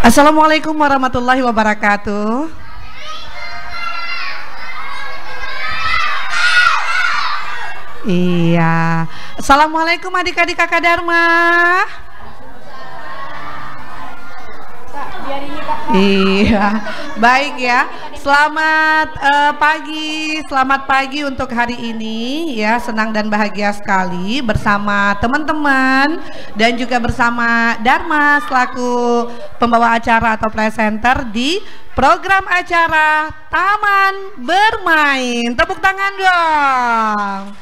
Assalamualaikum warahmatullahi wabarakatuh. Iya. Assalamualaikum adik-adik kakak Dharma. Iya, baik ya. Selamat pagi untuk hari ini ya. Senang dan bahagia sekali bersama teman-teman dan juga bersama Dharma selaku pembawa acara atau presenter di program acara Taman Bermain. Tepuk tangan dong.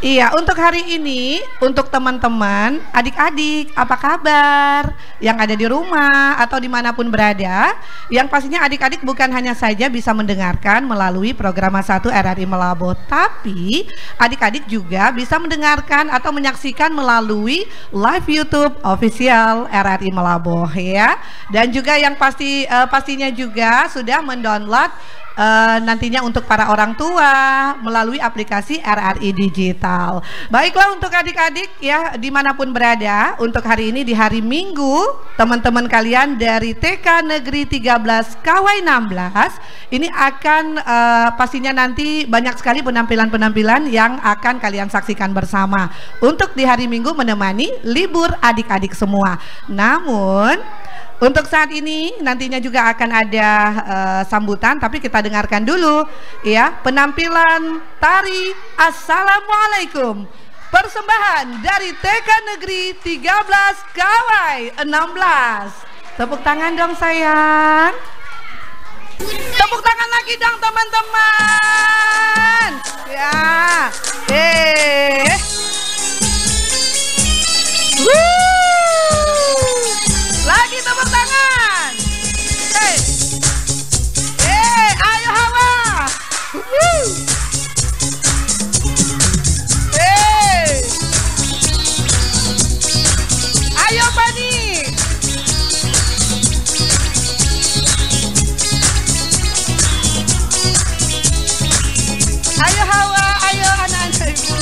Iya, untuk hari ini, untuk teman-teman, adik-adik, apa kabar? Yang ada di rumah atau dimanapun berada, yang pastinya adik-adik bukan hanya saja bisa mendengarkan melalui program 1 RRI Malabo, tapi adik-adik juga bisa mendengarkan atau menyaksikan melalui live YouTube official RRI Malabo ya. Dan juga yang pastinya juga sudah mendownload nantinya untuk para orang tua melalui aplikasi RRI Digital. Baiklah untuk adik-adik ya dimanapun berada, untuk hari ini di hari Minggu, teman-teman kalian dari TK Negeri 13 Kawai 16 ini akan pastinya nanti banyak sekali penampilan-penampilan yang akan kalian saksikan bersama untuk di hari Minggu menemani libur adik-adik semua. Namun untuk saat ini nantinya juga akan ada sambutan, tapi kita dengarkan dulu ya penampilan tari Assalamualaikum, persembahan dari TK Negeri 13 Kawai 16. Tepuk tangan dong sayang. Tepuk tangan lagi dong teman-teman. Ya. Lagi tepuk tangan. Ayo Hawa. Ayo Pani. Ayo Hawa, ayo anak-anak ibu.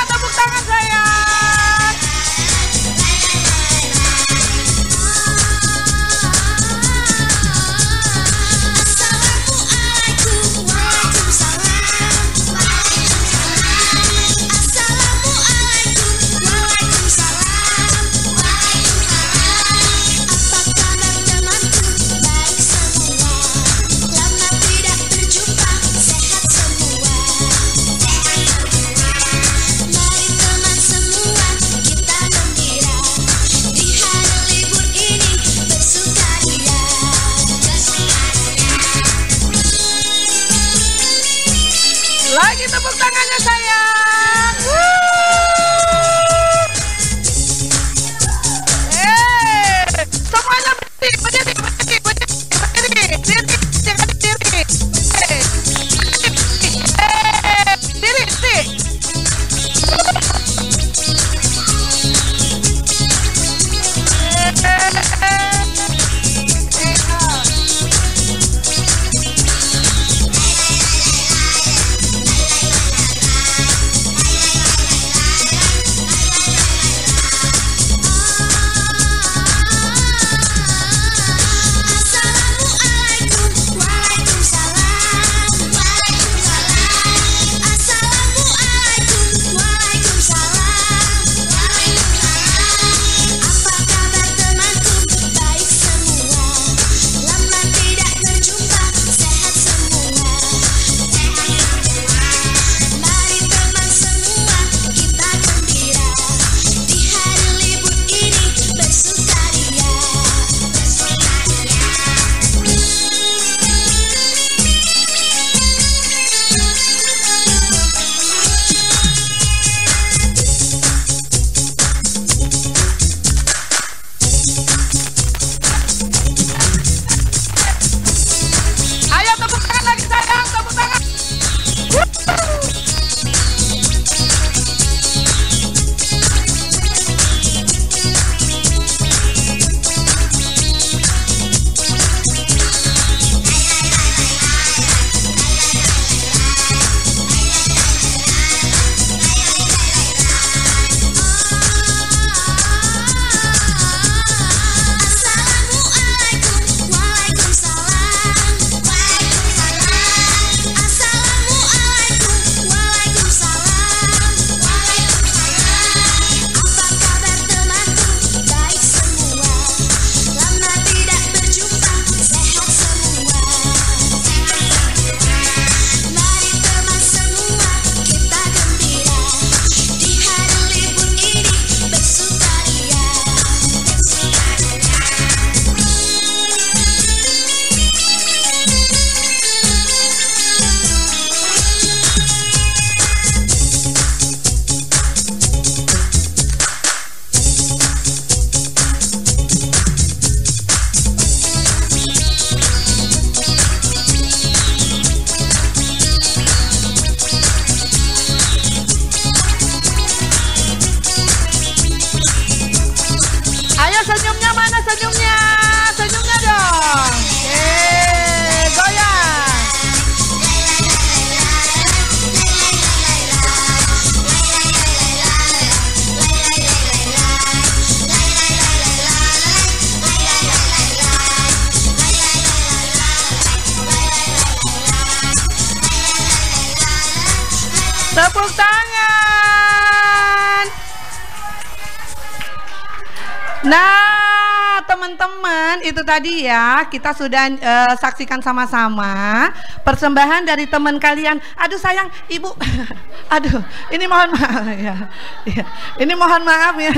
Tepuk tangan sayang. Lagi tepuk tangannya sayang. Semuanya berdiri. Tepuk tangan. Nah, teman-teman, itu tadi ya kita sudah saksikan sama-sama persembahan dari teman kalian. Aduh sayang, Ibu. Aduh, ini mohon maaf ya. Ini mohon maaf ya.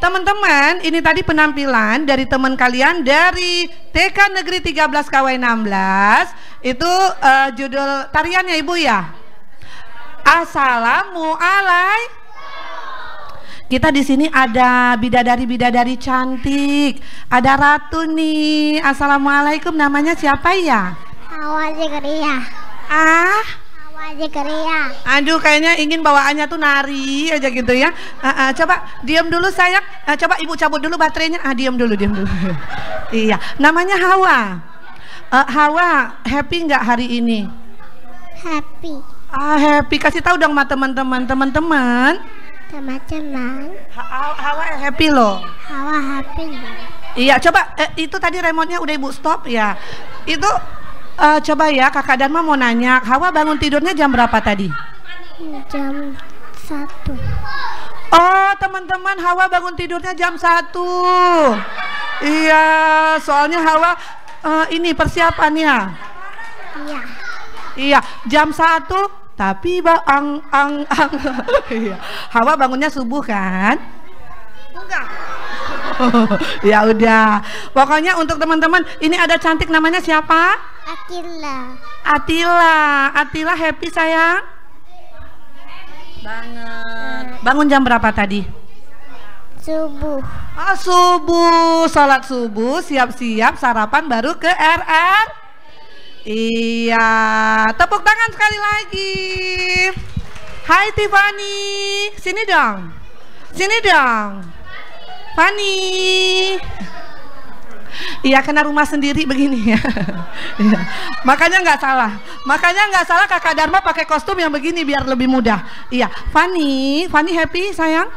Teman-teman, ini tadi penampilan dari teman kalian dari TK Negeri 13 KW 16. Itu judul tariannya Ibu ya. Assalamualaikum. Kita di sini ada bidadari-bidadari cantik. Ada ratu nih. Assalamualaikum, namanya siapa ya? Hawa Zakaria. Ah? Hawa Zakaria. Aduh, kayaknya ingin bawaannya tuh nari aja gitu ya. Coba diam dulu sayang. Coba Ibu cabut dulu baterainya. Diam dulu, diam dulu. Iya, namanya Hawa. Hawa, happy nggak hari ini? Happy. Happy. Kasih tahu dong sama teman-teman. Teman-teman. Teman-teman. Hawa happy loh. Hawa happy. Iya, coba itu tadi remote-nya udah Ibu stop ya. Itu coba ya, Kakak Dharma mau nanya, Hawa bangun tidurnya jam berapa tadi? Jam 1. Oh, teman-teman, Hawa bangun tidurnya jam 1. Iya, soalnya Hawa ini persiapannya. Iya. Iya, jam 1. Tapi iya. Hawa bangunnya subuh kan? Enggak. Ya udah. Pokoknya untuk teman-teman, ini ada cantik namanya siapa? Atila. Atila. Atila happy sayang? Banget. Bangun jam berapa tadi? Subuh. Subuh. Sholat subuh, siap-siap sarapan baru ke RR. Iya, tepuk tangan sekali lagi. Hai Tiffany, sini dong, sini dong, Fanny. Iya, kena rumah sendiri begini ya. Iya. Makanya nggak salah Kakak Dharma pakai kostum yang begini biar lebih mudah. Iya, Fanny happy sayang?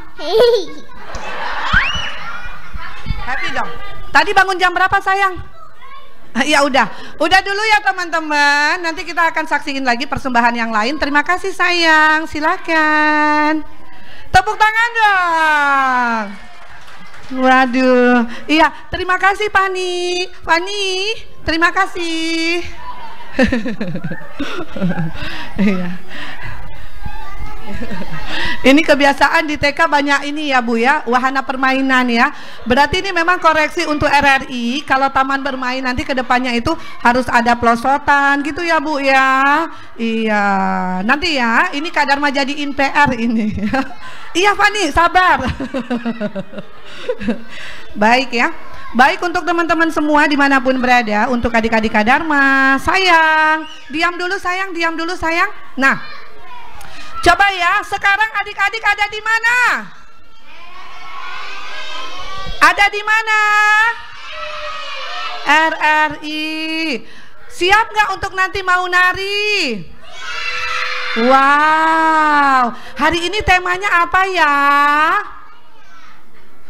Happy dong. Tadi bangun jam berapa sayang? Ya udah dulu ya teman-teman. Nanti kita akan saksiin lagi persembahan yang lain. Terima kasih sayang. Silakan. Tepuk tangan dong. Waduh. Iya, terima kasih Fanny. Terima kasih. Iya. Ini kebiasaan di TK banyak ini ya Bu ya, wahana permainan ya. Berarti ini memang koreksi untuk RRI. Kalau taman bermain nanti kedepannya itu harus ada pelosotan gitu ya Bu ya. Iya, nanti ya ini Kak Dharma jadiin PR ini. Iya Fanny, sabar. Baik ya. Baik untuk teman-teman semua dimanapun berada, untuk adik-adik Kak Dharma, sayang, diam dulu sayang. Nah, coba ya, sekarang adik-adik ada di mana? Ada di mana? RRI. Siap nggak untuk nanti mau nari? Wow, hari ini temanya apa ya?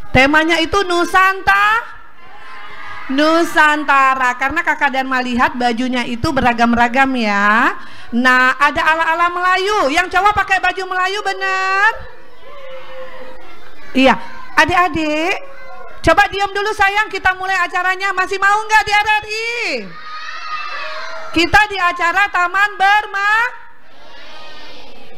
Temanya itu Nusantara, karena Kakak Dharma lihat bajunya itu beragam-ragam ya. Nah, ada ala-ala Melayu. Yang cowok pakai baju Melayu bener? Iya, adik-adik, coba diam dulu sayang, kita mulai acaranya. Masih mau nggak di RRI? Kita di acara Taman Bermain.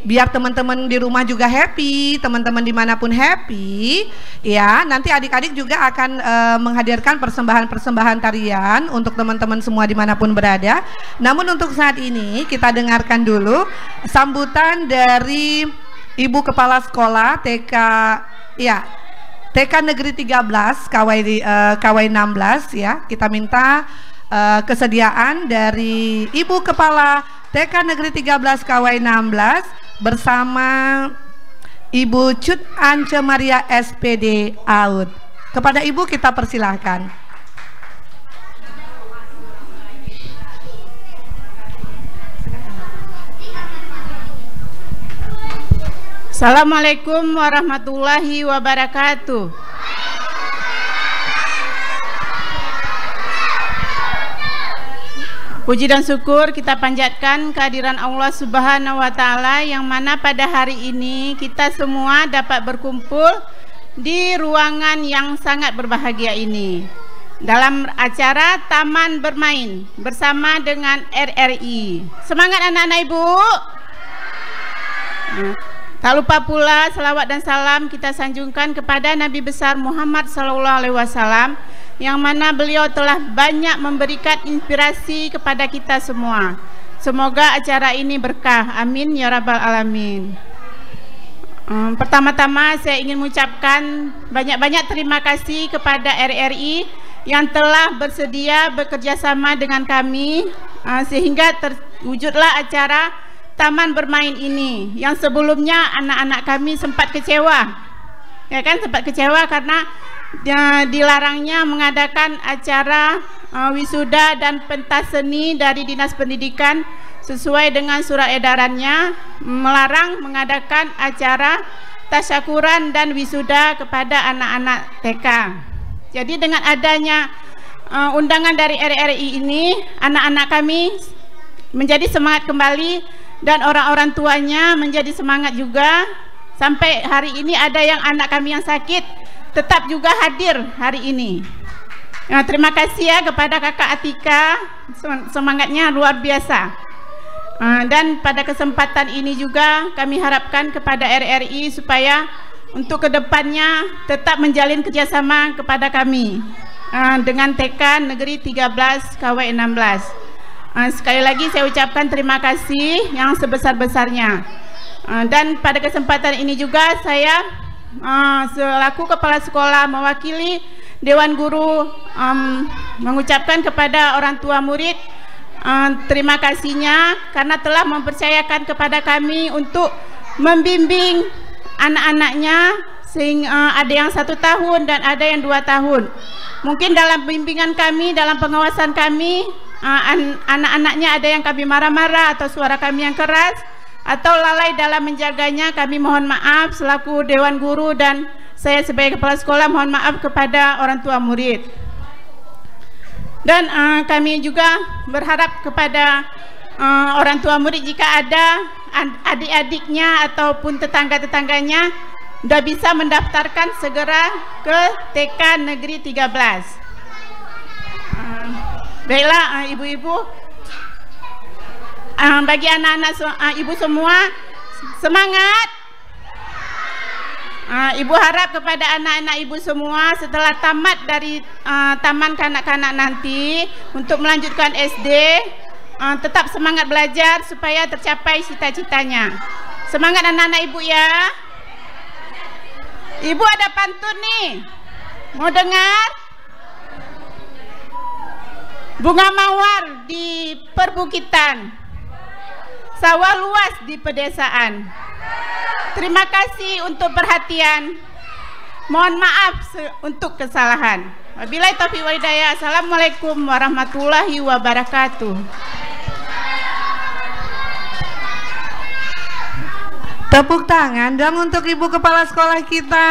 Biar teman-teman di rumah juga happy, teman-teman dimanapun happy ya. Nanti adik-adik juga akan menghadirkan persembahan-persembahan tarian untuk teman-teman semua dimanapun berada. Namun untuk saat ini kita dengarkan dulu sambutan dari Ibu Kepala Sekolah TK Negeri 13 KW 16 ya. Kita minta kesediaan dari Ibu Kepala TK Negeri 13 KW 16 bersama Ibu Cut Ance Maria SPD AUD. Kepada Ibu kita persilahkan. Assalamualaikum warahmatullahi wabarakatuh. Puji dan syukur kita panjatkan kehadiran Allah Subhanahu wa Ta'ala, yang mana pada hari ini kita semua dapat berkumpul di ruangan yang sangat berbahagia ini dalam acara Taman Bermain bersama dengan RRI. Semangat anak-anak Ibu. Tak lupa pula salawat dan salam kita sanjungkan kepada Nabi besar Muhammad SAW, yang mana beliau telah banyak memberikan inspirasi kepada kita semua. Semoga acara ini berkah, amin ya rabbal alamin. Pertama-tama saya ingin mengucapkan banyak-banyak terima kasih kepada RRI yang telah bersedia bekerja sama dengan kami, sehingga terwujudlah acara Taman Bermain ini, yang sebelumnya anak-anak kami sempat kecewa, ya kan, sempat kecewa karena dilarangnya mengadakan acara wisuda dan pentas seni dari Dinas Pendidikan sesuai dengan surat edarannya, melarang mengadakan acara tasyakuran dan wisuda kepada anak-anak TK. Jadi dengan adanya undangan dari RRI ini, anak-anak kami menjadi semangat kembali dan orang-orang tuanya menjadi semangat juga. Sampai hari ini ada yang anak kami yang sakit tetap juga hadir hari ini. Nah, terima kasih ya kepada Kakak Atika, semangatnya luar biasa. Dan pada kesempatan ini juga kami harapkan kepada RRI supaya untuk kedepannya tetap menjalin kerjasama kepada kami dengan TK Negeri 13 KW 16. Sekali lagi saya ucapkan terima kasih yang sebesar-besarnya. Dan pada kesempatan ini juga saya selaku kepala sekolah mewakili Dewan Guru mengucapkan kepada orang tua murid terima kasihnya karena telah mempercayakan kepada kami untuk membimbing anak-anaknya, sehingga ada yang 1 tahun dan ada yang 2 tahun. Mungkin dalam bimbingan kami, dalam pengawasan kami, anak-anaknya ada yang kami marah-marah atau suara kami yang keras atau lalai dalam menjaganya. Kami mohon maaf selaku Dewan Guru dan saya sebagai kepala sekolah mohon maaf kepada orang tua murid. Dan kami juga berharap kepada orang tua murid, jika ada adik-adiknya ataupun tetangga-tetangganya sudah bisa mendaftarkan segera ke TK Negeri 13. Baiklah ibu-ibu, bagi anak-anak ibu semua, semangat. Ibu harap kepada anak-anak ibu semua setelah tamat dari taman kanak-kanak nanti untuk melanjutkan SD, tetap semangat belajar supaya tercapai cita-citanya. Semangat anak-anak ibu ya. Ibu ada pantun nih, mau dengar? Bunga mawar di perbukitan, sawah luas di pedesaan. Terima kasih untuk perhatian. Mohon maaf untuk kesalahan. Wabillahi taufiq wal hidayah. Assalamualaikum warahmatullahi wabarakatuh. Tepuk tangan dong untuk ibu kepala sekolah kita.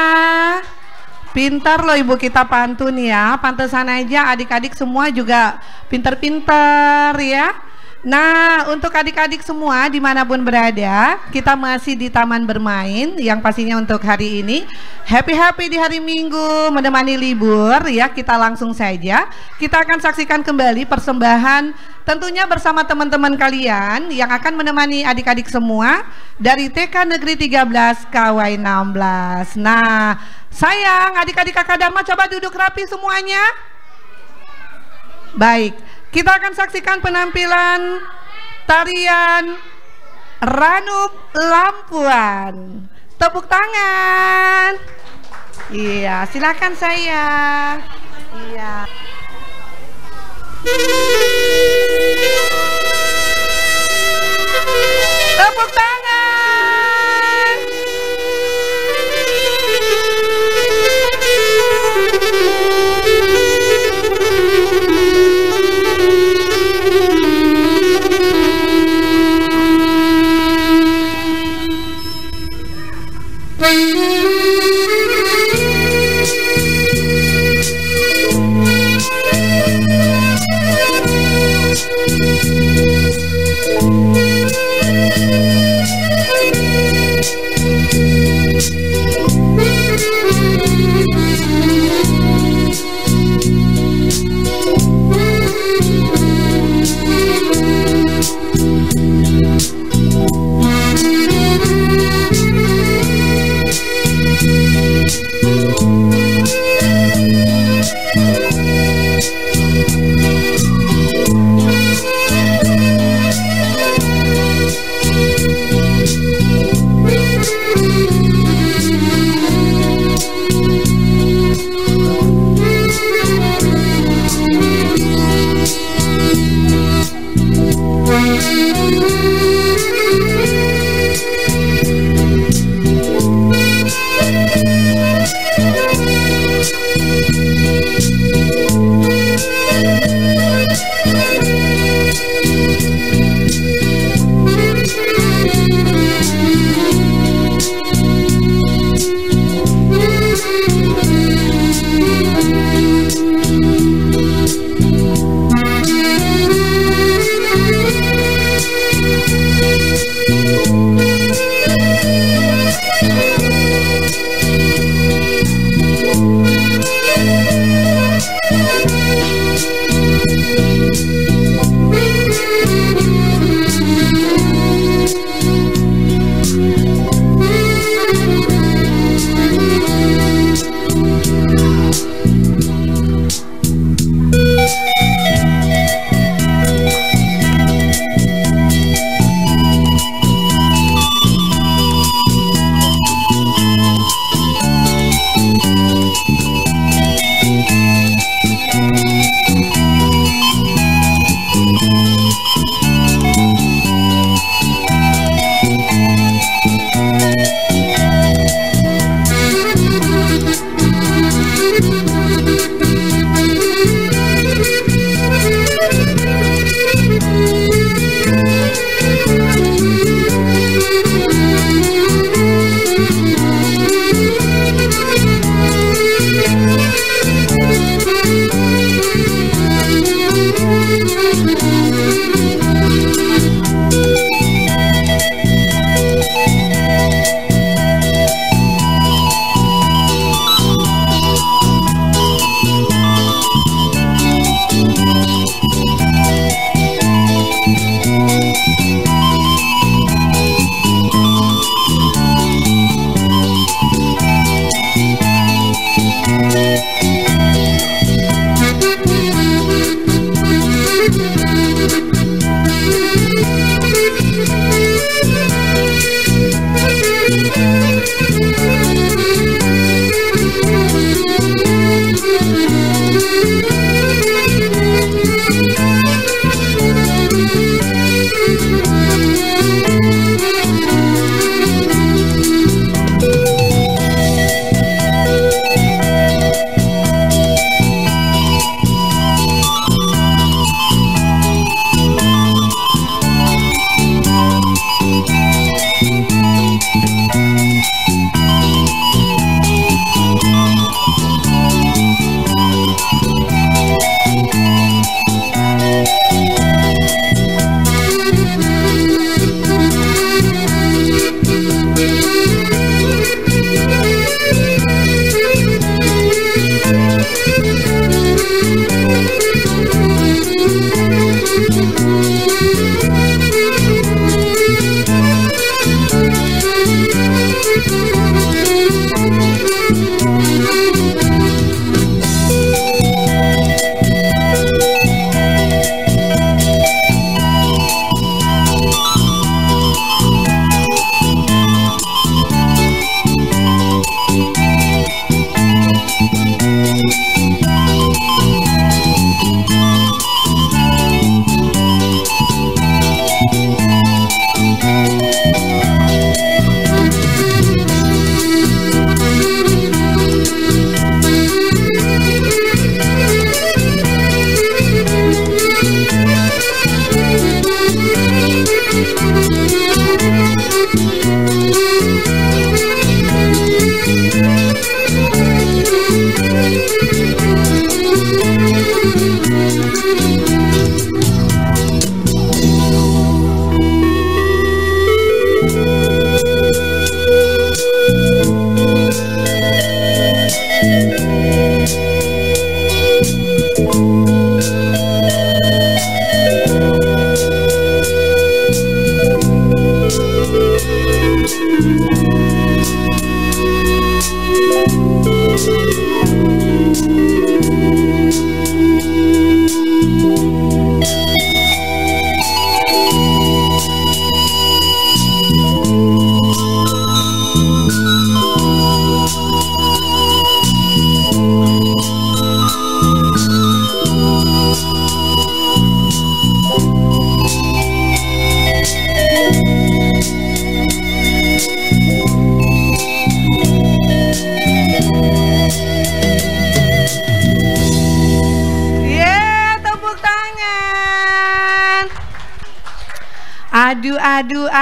Pintar loh ibu kita pantun ya. Pantesan aja adik-adik semua juga pintar-pintar ya. Nah, untuk adik-adik semua dimanapun berada, kita masih di Taman Bermain yang pastinya untuk hari ini happy-happy di hari Minggu menemani libur ya. Kita langsung saja, kita akan saksikan kembali persembahan tentunya bersama teman-teman kalian yang akan menemani adik-adik semua dari TK Negeri 13 KW 16. Nah, sayang adik-adik Kakak Dharma coba duduk rapi semuanya. Baik, kita akan saksikan penampilan tarian Ranup Lampuan. Tepuk tangan. Iya, silakan sayang. Iya. Tepuk tangan.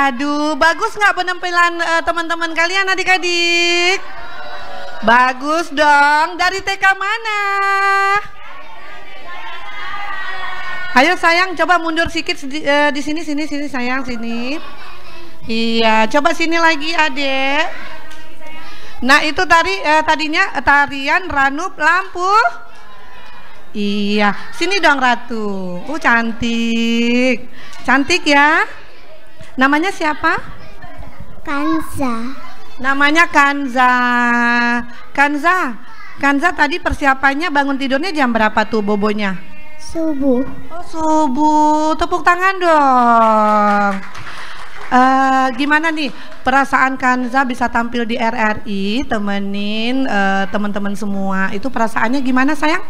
Aduh, bagus nggak penampilan teman-teman kalian adik-adik? Bagus dong. Dari TK mana? Ayo sayang, coba mundur sedikit di sini sayang, sini. Iya, coba sini lagi adek. Nah itu tadinya tarian Ranup Lampu. Iya, sini dong Ratu. Cantik, cantik ya. Namanya siapa? Kanza. Namanya Kanza. Kanza tadi persiapannya bangun tidurnya jam berapa tuh bobonya? Subuh. Oh subuh, tepuk tangan dong. Gimana nih perasaan Kanza bisa tampil di RRI, temenin teman-teman semua? Itu perasaannya gimana sayang?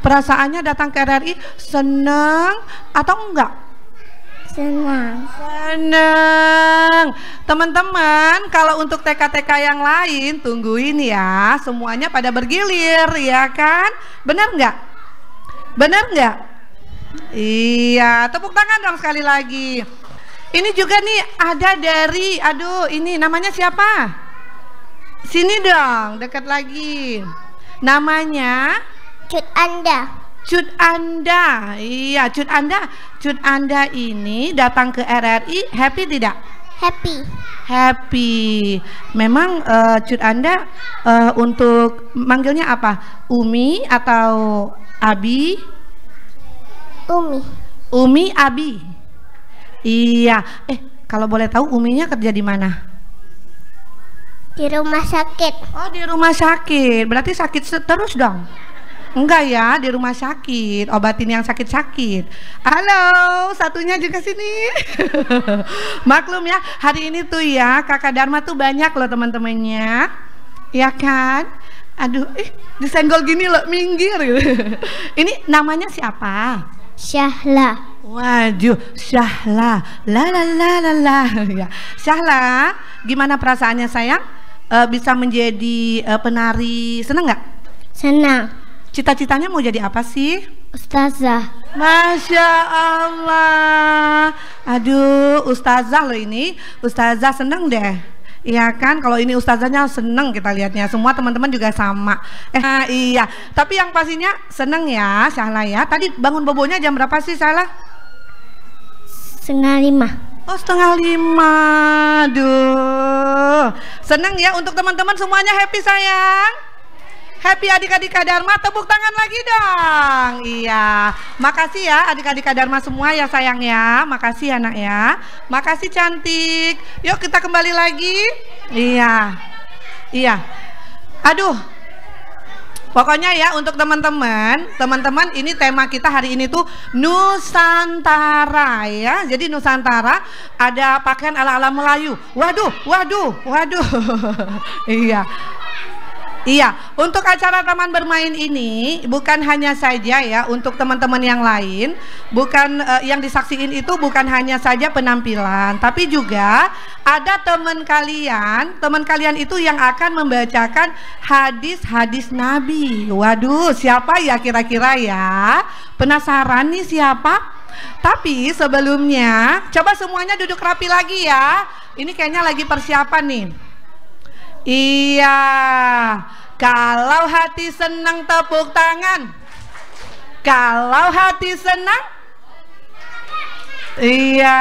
perasaannya datang ke RRI senang atau enggak? Senang. Senang. Teman-teman, kalau untuk TK-TK yang lain tungguin ya, semuanya pada bergilir ya kan? Benar nggak? Benar nggak? Iya, tepuk tangan dong sekali lagi. Ini juga nih ada dari, aduh ini namanya siapa? Sini dong, dekat lagi. Namanya Cut Anda. Cut Anda. Iya, Cut Anda. Cut Anda ini datang ke RRI happy tidak? Happy. Happy. Memang Cut Anda untuk manggilnya apa? Umi atau Abi? Umi. Umi, Abi. Iya. Kalau boleh tahu Uminya kerja di mana? Di rumah sakit. Oh, di rumah sakit. Berarti sakit terus dong? Enggak ya, di rumah sakit. Obatin yang sakit-sakit. Halo, satunya juga sini. Maklum ya, hari ini tuh ya Kakak Dharma tuh banyak loh teman-temannya. Ya kan? Aduh, disenggol gini loh, minggir gitu. Ini namanya siapa? Syahla. Waduh, Syahla. La la la la la. Ya. Syahla, gimana perasaannya sayang? Bisa menjadi penari, senang nggak? Senang. Cita-citanya mau jadi apa sih? Ustazah. Masya Allah. Aduh, ustazah loh ini. Ustazah seneng deh. Iya kan, kalau ini ustazahnya seneng kita lihatnya. Semua teman-teman juga sama. Iya, tapi yang pastinya seneng ya Syahla ya. Tadi bangun bobonya jam berapa sih Syahla? 4:30. Oh, 4:30. Duh, seneng ya. Untuk teman-teman semuanya happy sayang. Happy adik-adik Kak Dharma, tepuk tangan lagi dong. Iya, makasih ya adik-adik Kak Dharma semua ya sayang ya. Makasih anak ya. Makasih cantik. Yuk kita kembali lagi. Iya. Iya. Aduh. Pokoknya ya untuk teman-teman ini tema kita hari ini tuh Nusantara ya. Jadi Nusantara ada pakaian ala-ala Melayu. Waduh. Iya. Iya, untuk acara taman bermain ini bukan hanya saja ya untuk teman-teman yang lain, bukan yang disaksiin itu bukan hanya saja penampilan, tapi juga ada teman kalian itu yang akan membacakan hadis-hadis Nabi. Waduh, siapa ya kira-kira ya? Penasaran nih siapa? Tapi sebelumnya, coba semuanya duduk rapi lagi ya. Ini kayaknya lagi persiapan nih. Iya, kalau hati senang tepuk tangan. Kalau hati senang, iya,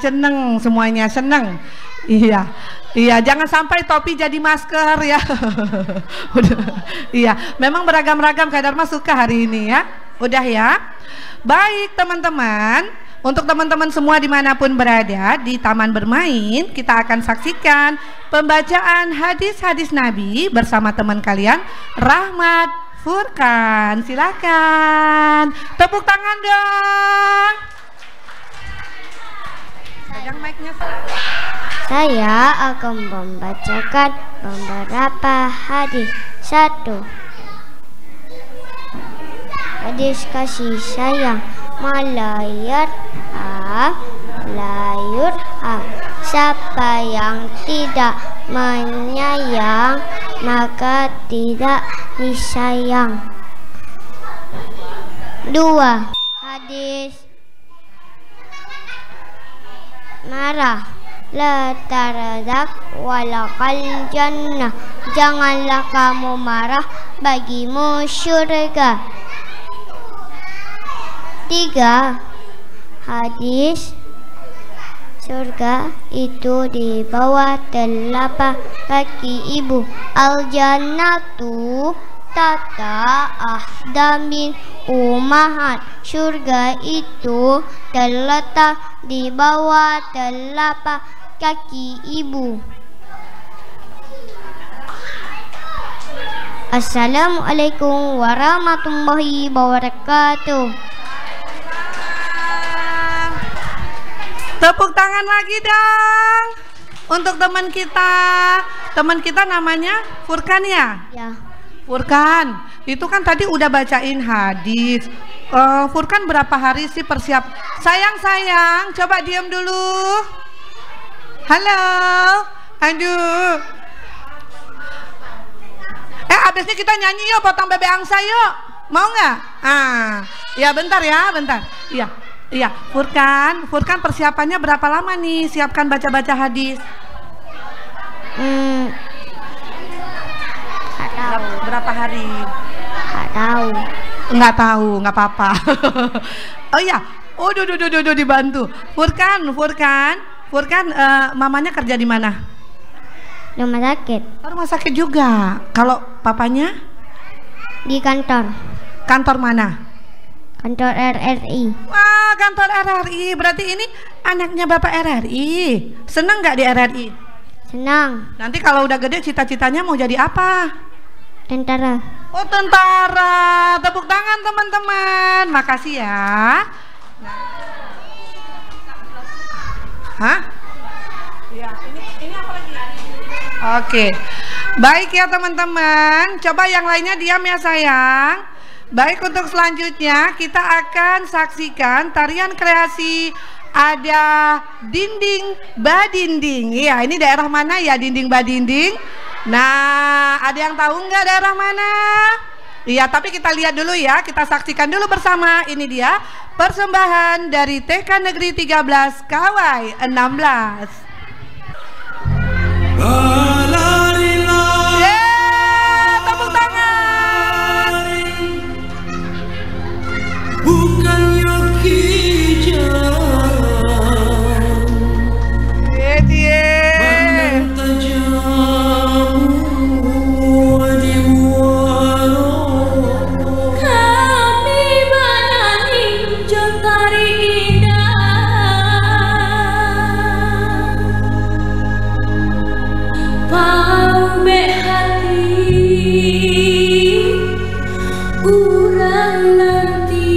seneng semuanya, seneng. Iya, jangan sampai topi jadi masker ya. Iya, memang beragam-ragam Kak Dharma suka hari ini ya. Udah ya. Baik teman-teman. Untuk teman-teman semua dimanapun berada di taman bermain, kita akan saksikan pembacaan hadis-hadis Nabi bersama teman kalian Rahmat Furkan. Silakan, tepuk tangan dong. Pegang mic-nya. Saya akan membacakan beberapa hadis. 1. Hadis kasih sayang. Malayar layur siapa yang tidak menyayang maka tidak disayang. 2. Hadis marah la taradak walakal jannah, janganlah kamu marah, bagimu syurga. 3. Hadis surga itu di bawah telapak kaki ibu. Al-jannatu tata ahdamin umahat, surga itu terletak di bawah telapak kaki ibu. Assalamualaikum warahmatullahi wabarakatuh. Tepuk tangan lagi dong untuk teman kita. Teman kita namanya Furkan ya? Ya. Furkan. itu kan tadi udah bacain hadis. Furkan berapa hari sih persiap? Sayang, coba diam dulu. Halo, aduh. Abisnya kita nyanyi yuk, potong bebek angsa yuk. Mau nggak? Ya bentar ya, bentar. Iya, Furkan persiapannya berapa lama nih? Siapkan baca-baca hadis. Berapa hari? Nggak tahu, nggak apa-apa. Oh iya, duh dibantu. Furkan, mamanya kerja di mana? Rumah sakit. Rumah sakit juga. Kalau papanya? Di kantor. Kantor mana? Kantor RRI. Wah, kantor RRI. Berarti ini anaknya Bapak RRI. Senang nggak di RRI? Senang. Nanti kalau udah gede cita-citanya mau jadi apa? Tentara. Oh, tentara. Tepuk tangan teman-teman. Makasih ya. Hah? Ya, ini apa lagi? Oke. Baik ya teman-teman. Coba yang lainnya diam ya sayang. Baik, untuk selanjutnya kita akan saksikan tarian kreasi ada dinding badinding. Iya, ini daerah mana ya dinding badinding? Nah, ada yang tahu nggak daerah mana? Iya, tapi kita lihat dulu ya, kita saksikan dulu bersama. Ini dia persembahan dari TK Negeri 13 Kawai 16. Tepuk tangan. Bukannya hijau pandang tajam di muara kami banani jantari indah pambe hati urang nanti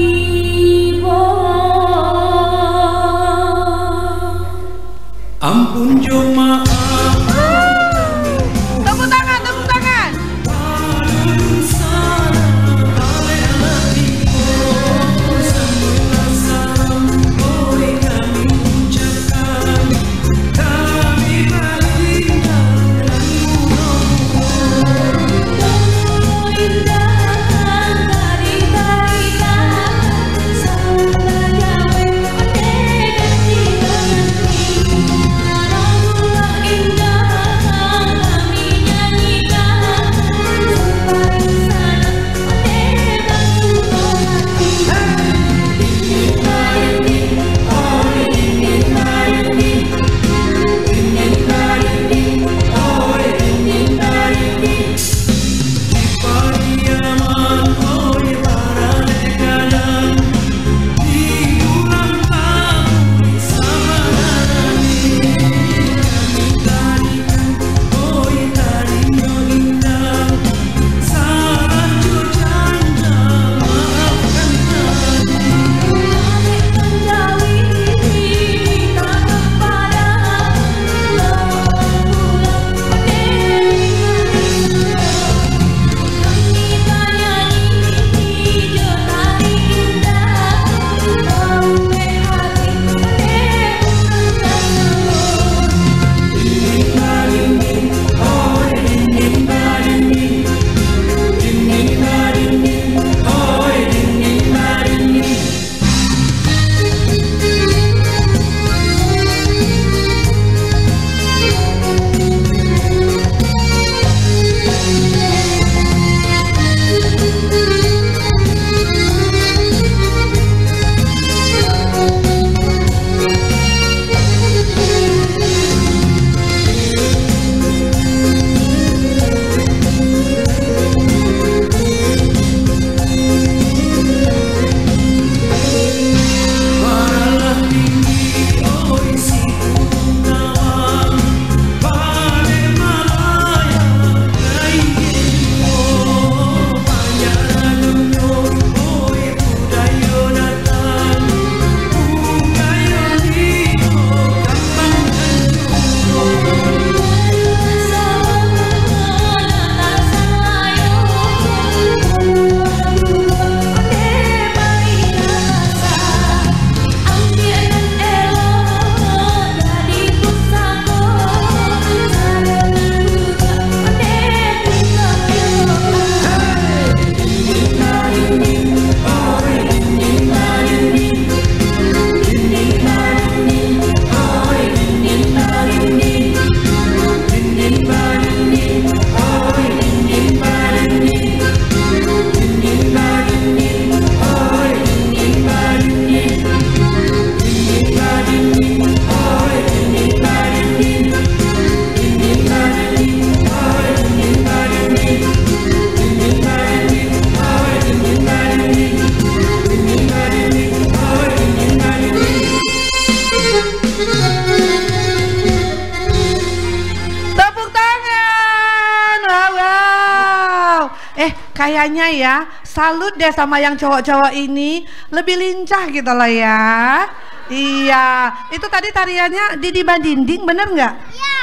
kayaknya ya salut deh sama yang cowok-cowok ini, lebih lincah gitu loh ya. Iya, itu tadi tariannya di dinding, bener nggak? Iya.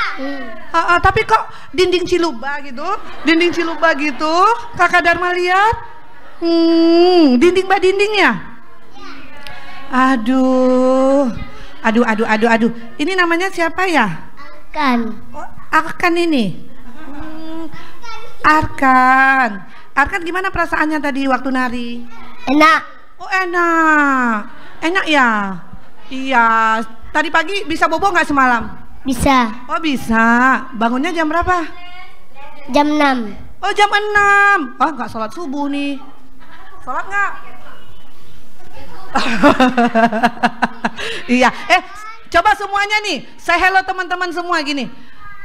Tapi kok dinding Ciluba gitu, Kakak Dharma lihat? Dinding ya? Aduh. Ini namanya siapa ya? Arkan ini. Arkan gimana perasaannya tadi waktu nari? Enak. Oh enak ya. Iya. Tadi pagi bisa bobo nggak semalam? Bisa. Oh bisa. Bangunnya jam berapa? Jam 6. Oh jam 6. Oh nggak sholat subuh nih. Sholat nggak? Iya. Coba semuanya nih. Say hello teman-teman semua gini.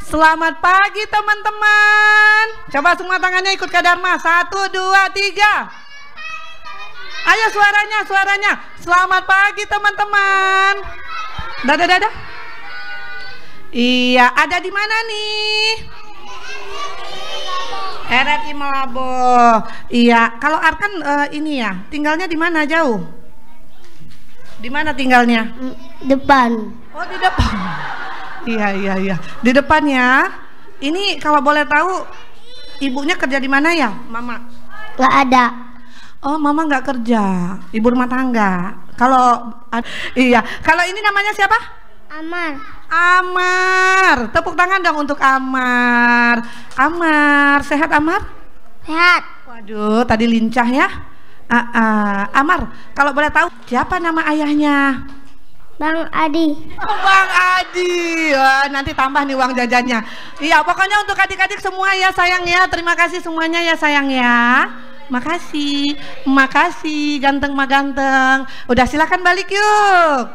Selamat pagi teman-teman. Coba semua tangannya ikut Kak Dharma. 1, 2, 3. Ayo suaranya. Selamat pagi teman-teman. Dadah. Iya, ada di mana nih? RRI Malabo. Iya, kalau Arkan ini ya, tinggalnya di mana, jauh? Di mana tinggalnya? Depan. Oh, di depan. Iya. Di depan ya. Ini kalau boleh tahu ibunya kerja di mana ya, Mama? Nggak ada. Oh, Mama nggak kerja, ibu rumah tangga. Kalau ini namanya siapa? Amar. Tepuk tangan dong untuk Amar. Sehat Amar? Sehat. Waduh, tadi lincah ya. Amar, kalau boleh tahu siapa nama ayahnya? Bang Adi. Oh, Bang Adi. Wah, nanti tambah nih uang jajannya. Iya, pokoknya untuk adik-adik semua ya sayang ya. Terima kasih semuanya ya sayang ya. Makasih ganteng mah ganteng. Udah silakan balik yuk.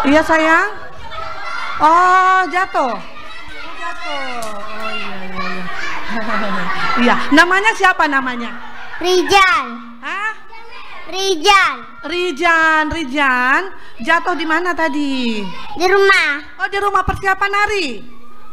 Iya sayang. Oh jatuh. Oh iya. Iya. Namanya siapa namanya? Rizal. Hah? Rizal. Jatuh di mana tadi? Di rumah. Oh di rumah persiapan hari.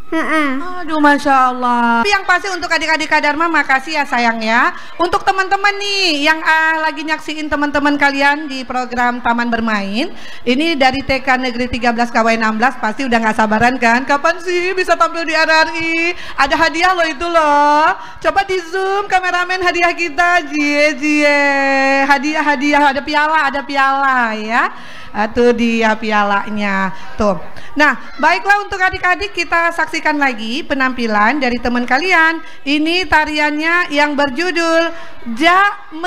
Aduh Masya Allah. Yang pasti untuk adik-adik Kak Dharma makasih ya sayang ya. Untuk teman-teman nih yang lagi nyaksiin teman-teman kalian di program Taman Bermain, ini dari TK Negeri 13 KW 16 pasti udah gak sabaran kan? Kapan sih bisa tampil di RRI? Ada hadiah loh itu loh. Coba di zoom kameramen hadiah kita. Jie. Hadiah ada piala ya. Itu dia pialanya tuh. Nah, baiklah untuk adik-adik kita saksikan lagi penampilan dari teman kalian. Ini tariannya yang berjudul Jamedike.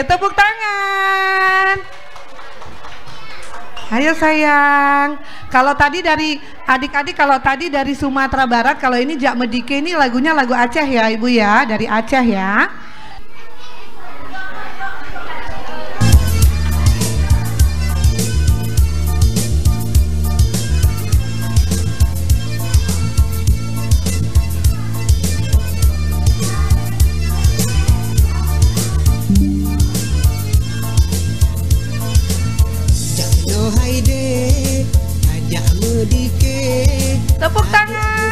Tepuk tangan. Ayo sayang. Kalau tadi dari adik-adik, kalau tadi dari Sumatera Barat, kalau ini Jamedike ini lagunya lagu Aceh ya Ibu ya, dari Aceh ya. Tepuk tangan.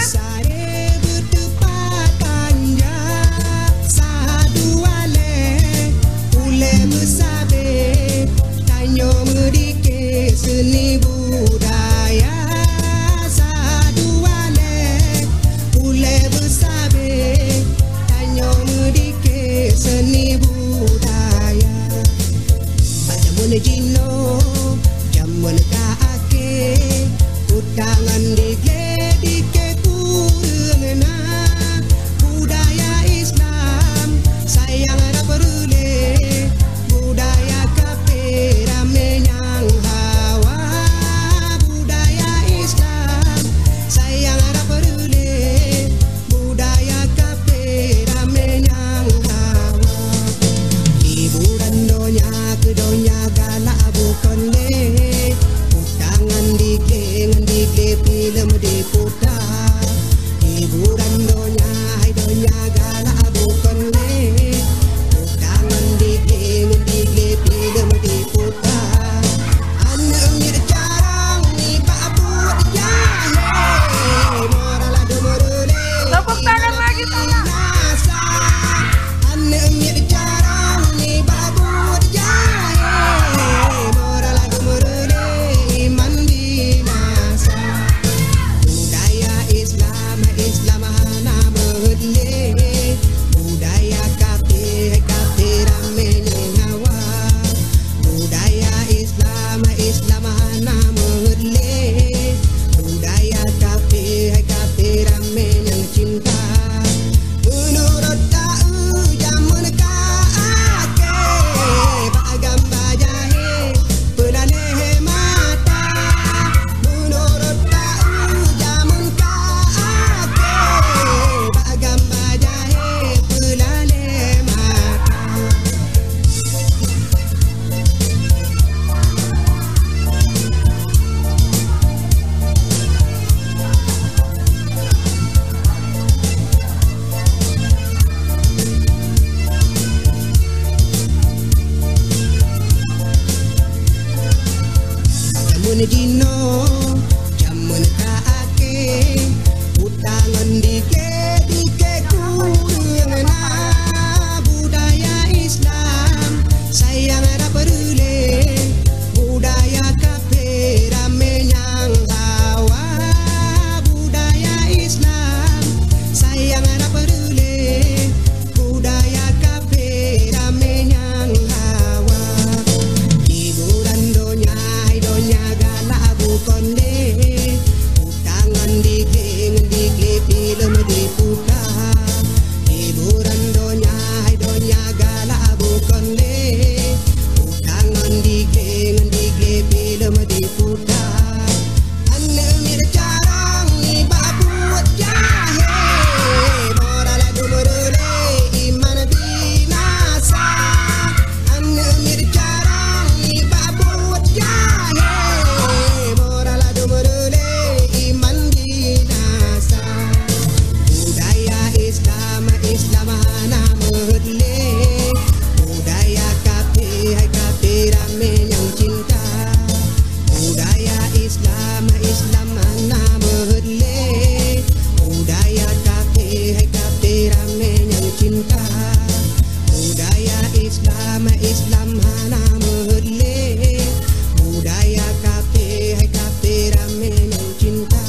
Seni budaya saduale ule besabe tanyo mudike seni budaya bajamun jino jamun kaake utangan dike kurengna budaya Islam sayang ada perule budaya kapera menyang film di mun dino jamun kaake utangan dike kurangna budaya Islam sayang ada perule budaya kafe rame nyang hawa budaya Islam sayang ada perule budaya kafe rame nyang hawa hiburan donya gala bukonde utangan dike film dipuka hiburan donya gala bukonde utangan dike film dipuka ane mir carang ni babuat jahe moral dumurule iman binasa ane mir carang ni babuat jahe moral dumurule iman binasa budaya Islam hana mehudle budaya kafe rame yang cinta budaya Islam hana mehudle budaya kafe rame yang cinta budaya Islam hana mehudle budaya kafe rame yang cinta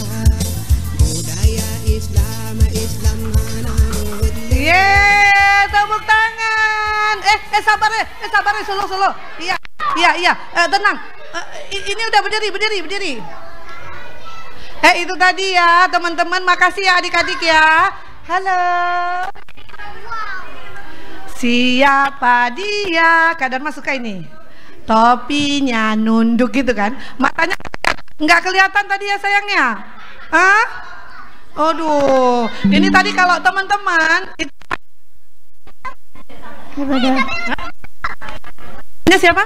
budaya Islam hana mehudle. Yeay, tepuk tangan. Sabar ya, solo. Iya, tenang. Ini udah berdiri. Itu tadi ya, teman-teman. Makasih ya adik-adik ya. Halo. Siapa dia? Kadang masuk ke ini. Topinya nunduk gitu kan. Matanya nggak kelihatan tadi ya sayangnya. Hah? Aduh, ini tadi kalau teman-teman ini siapa?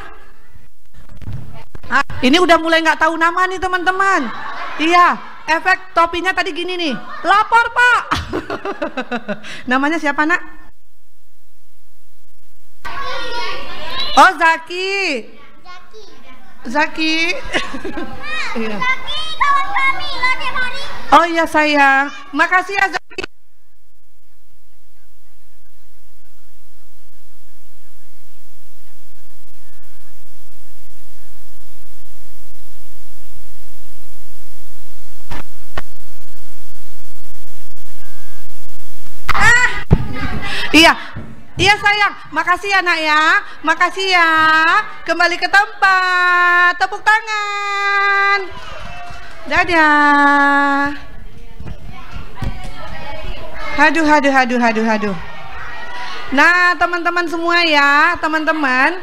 Ini udah mulai nggak tahu nama nih teman-teman. Iya, efek topinya tadi gini nih. Lapor Pak. Namanya siapa nak? Oh Zaki. Iya. Oh iya sayang, makasih ya Zaki. Iya sayang, makasih ya nak ya, makasih ya. Kembali ke tempat, tepuk tangan. Dadah. Haduh. Nah teman-teman semua ya, teman-teman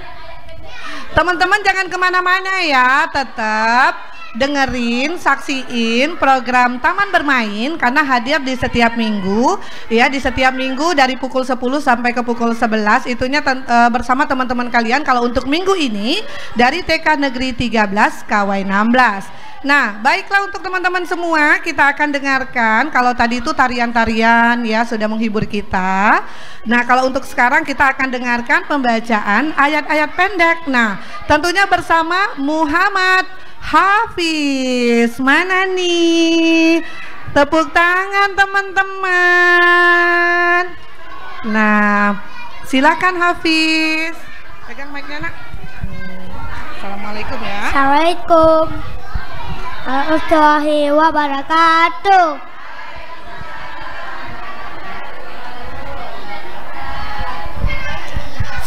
jangan kemana-mana ya, tetap dengerin, saksiin program Taman Bermain karena hadir di setiap minggu ya, di setiap minggu dari pukul 10 sampai ke pukul 11 itunya bersama teman-teman kalian. Kalau untuk minggu ini dari TK Negeri 13 KW 16. Nah, baiklah untuk teman-teman semua, kita akan dengarkan. Kalau tadi itu tarian-tarian ya sudah menghibur kita. Nah, kalau untuk sekarang kita akan dengarkan pembacaan ayat-ayat pendek. Nah, tentunya bersama Muhammad Hafiz. Mana nih? Tepuk tangan teman-teman. Nah, silakan Hafiz. Pegang mic-nya nak. Assalamualaikum ya. Assalamualaikum warahmatullahi wabarakatuh.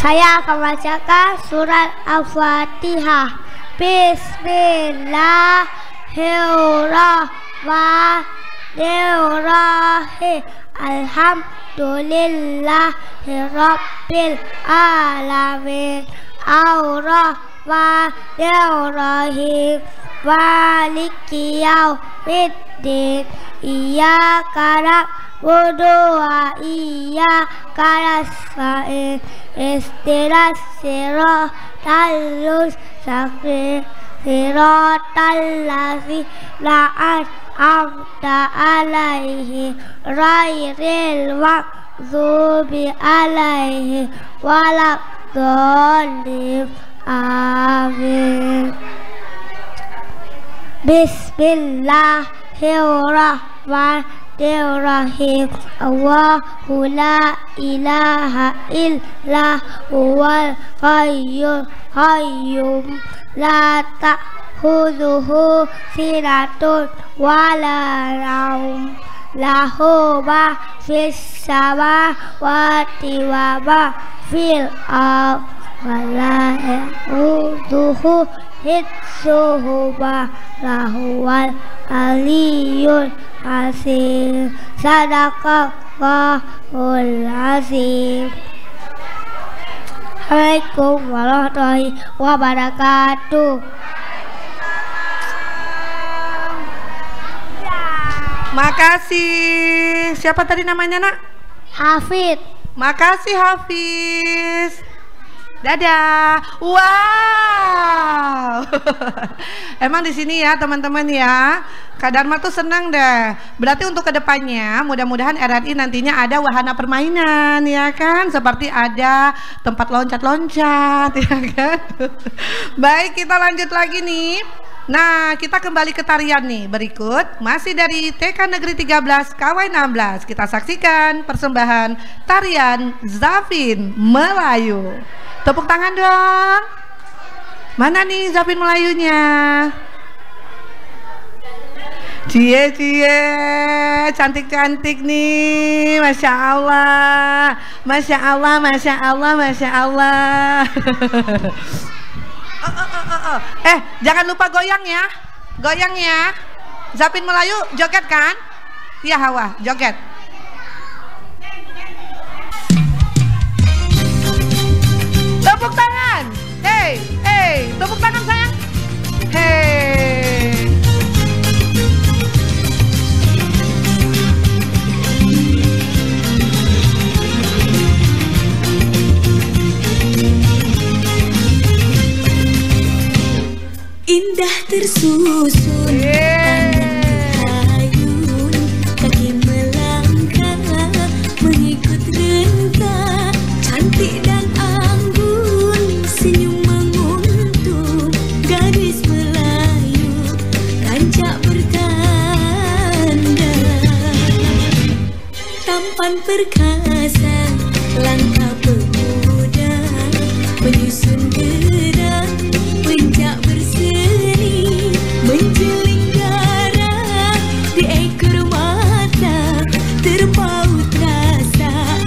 Saya akan bacakan surat Al-Fatihah. Bismillahirrahmanirrahim. Alhamdulillahirabbil alamin. Ar-Rahmanir-Rahim. Maliki yaumiddin. Iyyaka na'budu wa iyyaka nasta'in. Ihdinas siratal mustaqim. Siratal ladzina an'amta 'alaihim ghairil maghdubi 'alaihim waladdallin. Amin. Bismillahirrahmanirrahim. Allahu la ilaha illa huwal hayyul qayyum la ta'khudhuhu sinatun wala naum lahu ma fis samawati wa ma fil ardh wala ya'uduhu hitsuhuma lahuwal aliyul azim. Sadaqallahul azim. Assalamualaikum warahmatullahi wabarakatuh. Makasih. Siapa tadi namanya, Nak? Hafid. Makasih, Hafiz. Dadah. Wow. Emang di sini ya, teman-teman ya. Kak Dharma tuh senang deh. Berarti untuk kedepannya, mudah-mudahan RRI nantinya ada wahana permainan, ya kan? Seperti ada tempat loncat-loncat, ya kan? Baik, kita lanjut lagi nih. Nah, kita kembali ke tarian nih. Berikut masih dari TK Negeri 13 KW 16. Kita saksikan persembahan tarian Zafin Melayu. Tepuk tangan dong. Mana nih Zafin Melayunya? Cie, cantik-cantik nih. Masya Allah. Masya Allah, Masya Allah, Masya Allah. Jangan lupa goyang ya. Goyang ya. Zafin Melayu joget kan? Iya Hawa, joget. Tepuk tangan. Hey, hey, tepuk tangan sayang. Hey. Indah tersusun hayun, kaki melangkah mengikut rentah, cantik dan anggun, senyum menguntung, gadis Melayu rancak bertanda, tampan perkasa, langkah pemuda, menyusun gerak, pencak berseri, menjeling darah di ekor mata, terpaut rasa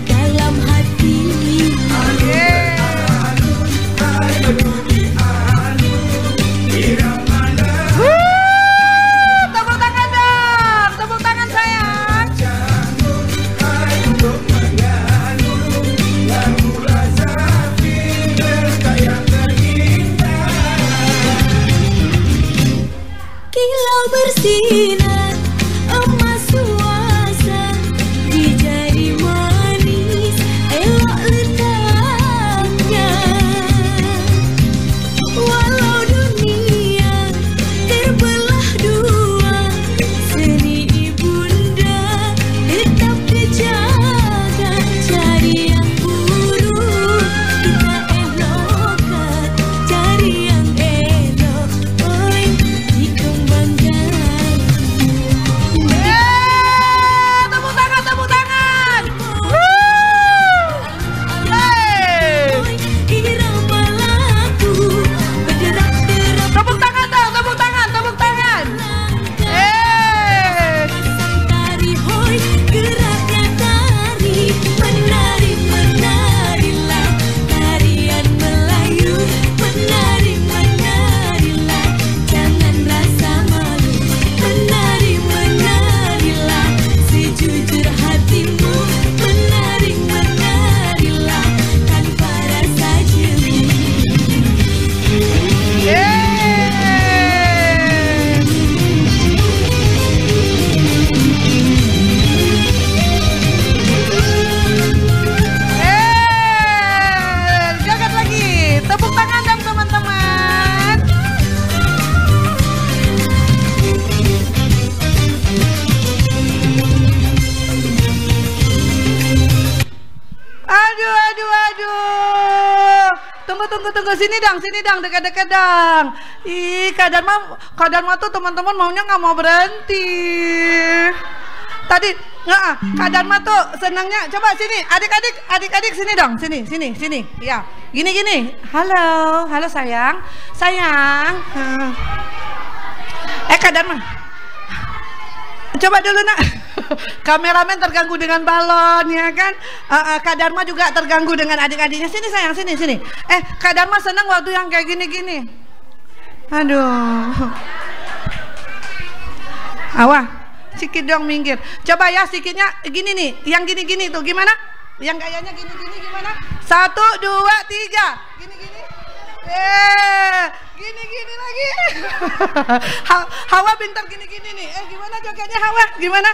dalam hati. Tepuk tangan dong, tepuk tangan sayang. Kilau bersinar emas suasa, di jari manis elok letaknya. Walau dunia terbelah dua, seni ibunda tetap terjaga. Cari yang buruk kita elokkan, cari yang elok dikembangkan. tuh sini dong, dekat-dekat dong. Ih, Kak Dharma tuh teman-teman maunya nggak mau berhenti. Tadi nggak, Kak Dharma tuh senangnya. Coba sini, adik-adik sini dong, sini. Ya, gini. Halo sayang. Kak Dharma, coba dulu nak. Kameramen terganggu dengan balon, ya kan? Kak Dharma juga terganggu dengan adik-adiknya. Sini sayang, sini. Kak Dharma senang waktu yang kayak gini. Aduh. Hawa, sikit dong minggir. Coba ya sikitnya gini nih. Yang gini tuh gimana? Yang gayanya gini gimana? 1, 2, 3. Gini. Gini lagi. Hawa pintar gini nih. Gimana jogetnya Hawa? Gimana?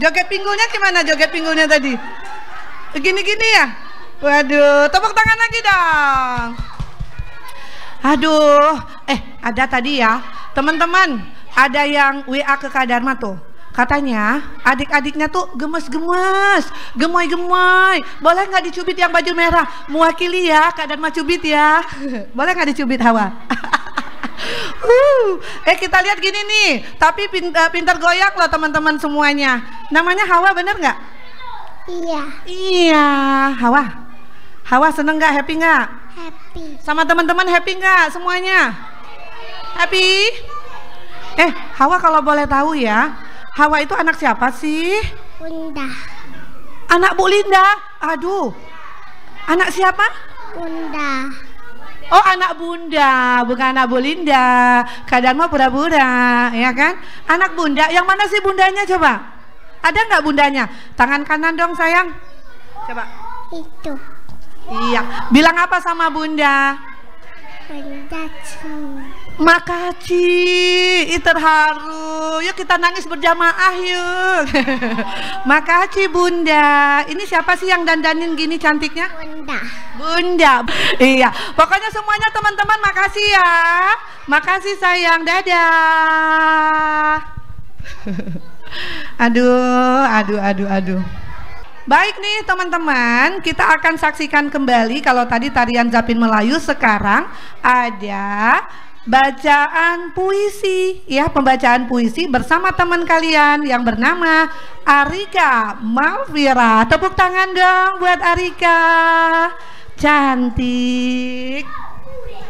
Joget pinggulnya tadi? Gini ya? Waduh, tepuk tangan lagi dong. Aduh, ada tadi ya, teman-teman, ada yang WA ke Kak Dharma tuh. Katanya adik-adiknya tuh gemes-gemes, gemoy-gemoy. Boleh nggak dicubit yang baju merah? Mewakili ya, Kak Dharma cubit ya. Boleh nggak dicubit Hawa? Kita lihat gini nih, tapi pintar goyak loh teman-teman semuanya. Namanya Hawa, bener nggak? Iya. Hawa seneng nggak? Happy nggak? Happy. Sama teman-teman happy nggak semuanya? Happy? Hawa kalau boleh tahu ya, Hawa itu anak siapa sih? Bunda. Anak Bu Linda. Aduh. Anak siapa? Bunda. Oh, anak Bunda, bukan anak Bu Linda. Kak Dharma pura-pura, ya kan? Anak Bunda. Yang mana sih bundanya coba? Ada nggak bundanya? Tangan kanan dong sayang. Coba. Itu. Iya. Bilang apa sama Bunda? Bunda. Makasih, terharu. Yuk kita nangis berjamaah yuk. Makasih Bunda. Ini siapa sih yang dandanin gini cantiknya? Bunda. Iya. Pokoknya semuanya teman-teman makasih ya. Makasih sayang. Dadah. Aduh. Baik nih teman-teman, kita akan saksikan kembali. Kalau tadi tarian Zapin Melayu, sekarang ada bacaan puisi, ya, pembacaan puisi bersama teman kalian yang bernama Arika Malvira. Tepuk tangan dong buat Arika, cantik.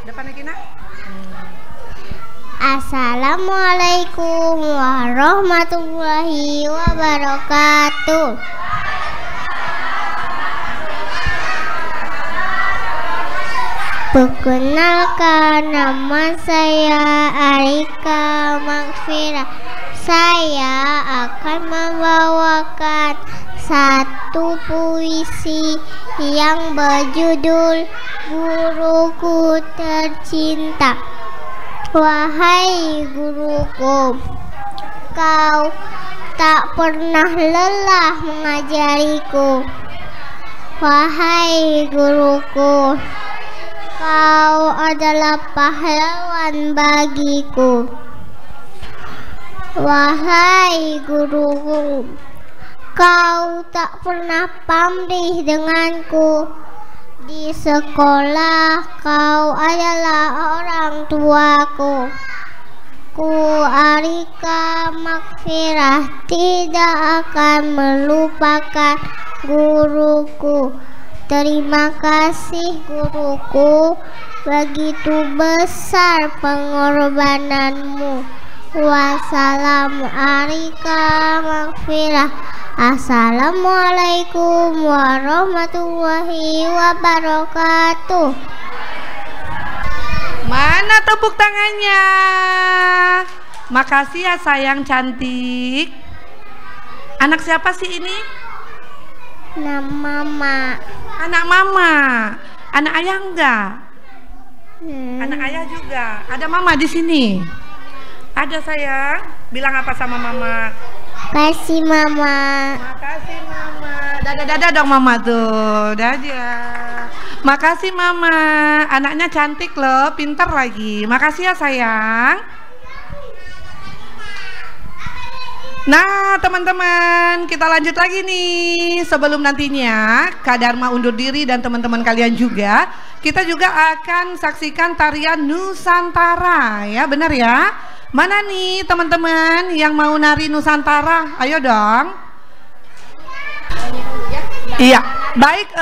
Depan lagi nak. Assalamualaikum warahmatullahi wabarakatuh. Perkenalkan, nama saya Arika Malvira. Saya akan membawakan satu puisi yang berjudul Guruku Tercinta. Wahai guruku, kau tak pernah lelah mengajariku. Wahai guruku, kau adalah pahlawan bagiku. Wahai guruku, kau tak pernah pamrih denganku. Di sekolah kau adalah orang tuaku. Ku Arika Malvira tidak akan melupakan guruku. Terima kasih guruku, begitu besar pengorbananmu. Wassalam Arika Malvira. Assalamualaikum warahmatullahi wabarakatuh. Mana tepuk tangannya? Makasih ya sayang cantik. Anak siapa sih ini? Nama Mama. Anak mama. Anak ayah enggak? Anak ayah juga. Ada mama di sini. Ada sayang. Bilang apa sama mama? Kasih Mama. Makasih mama. Dadah dong mama tuh. Dadah. Makasih mama. Anaknya cantik loh, pintar lagi. Makasih ya sayang. Nah teman-teman, kita lanjut lagi nih. Sebelum nantinya Kak Dharma undur diri dan teman-teman kalian juga, kita juga akan saksikan tarian Nusantara ya, benar ya? Mana nih teman-teman yang mau nari Nusantara? Ayo dong. Iya, baik,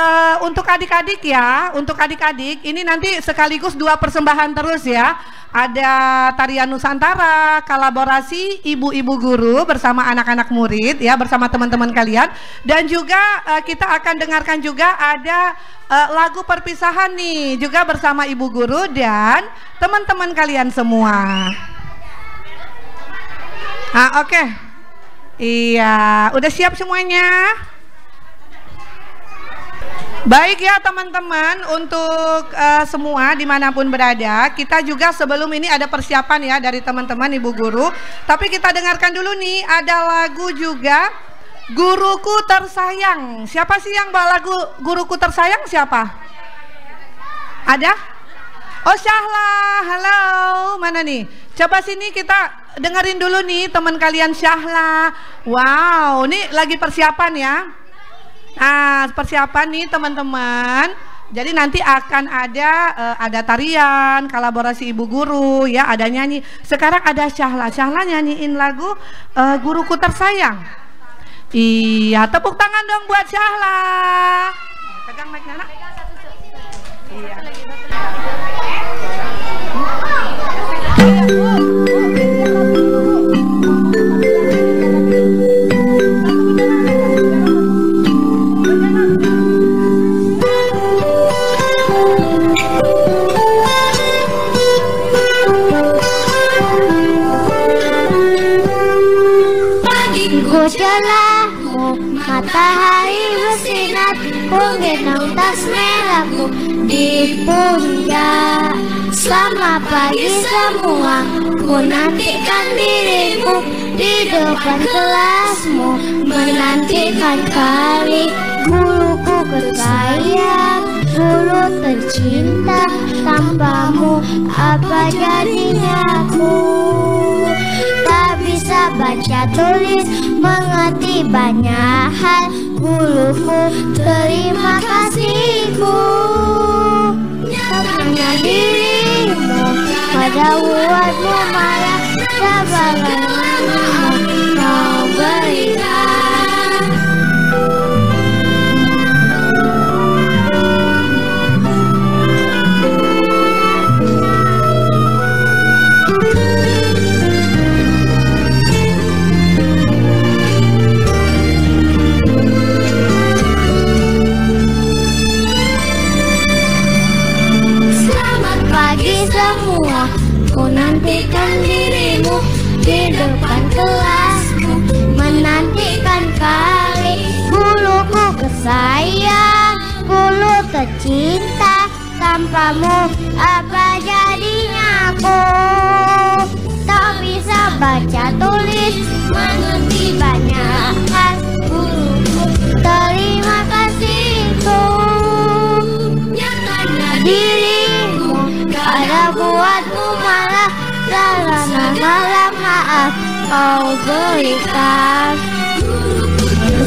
untuk adik-adik ya, untuk adik-adik ini nanti sekaligus 2 persembahan terus ya. Ada tarian Nusantara, kolaborasi ibu-ibu guru bersama anak-anak murid ya, bersama teman-teman kalian. Dan juga kita akan dengarkan juga ada lagu perpisahan nih, juga bersama ibu guru dan teman-teman kalian semua. Oke. Iya, udah siap semuanya? Baik ya teman-teman, untuk semua dimanapun berada, kita juga sebelum ini ada persiapan ya dari teman-teman ibu guru. Tapi kita dengarkan dulu nih, ada lagu juga Guruku Tersayang. Siapa sih yang bawa lagu Guruku Tersayang? Siapa? Ada? Oh Syahla, halo, mana nih? Coba sini kita dengerin dulu nih teman kalian Syahla. Wow, ini lagi persiapan ya. Nah, persiapan nih teman-teman. Jadi nanti akan ada tarian, kolaborasi ibu guru ya, ada nyanyi. Sekarang ada Syahla. Syahla nyanyiin lagu Guruku Tersayang. Iya, tepuk tangan dong buat Syahla. Pegang mic Nana. Iya. Celahmu, matahari bersinar, ku gendong tas merahku di pundak. Selamat pagi semua, ku nantikan dirimu di depan kelasmu, menantikan kali guruku tersayang, guru tercinta. Tanpamu apa jadinya aku? Tak bisa baca tulis, mengerti banyak hal. Guruku, terima kasihku. Karena dirimu, pada buatmu malah sabaranmu mau berikan. Semua, ku nantikan dirimu di depan kelasmu, menantikan kali guruku tersayang, guru tercinta. Tanpamu apa jadinya aku? Tak bisa baca tulis, mengerti banyak hal. Guruku, terima kasihku. Karena dirimu ada buatmu malah sarana malah maaf kau berikan.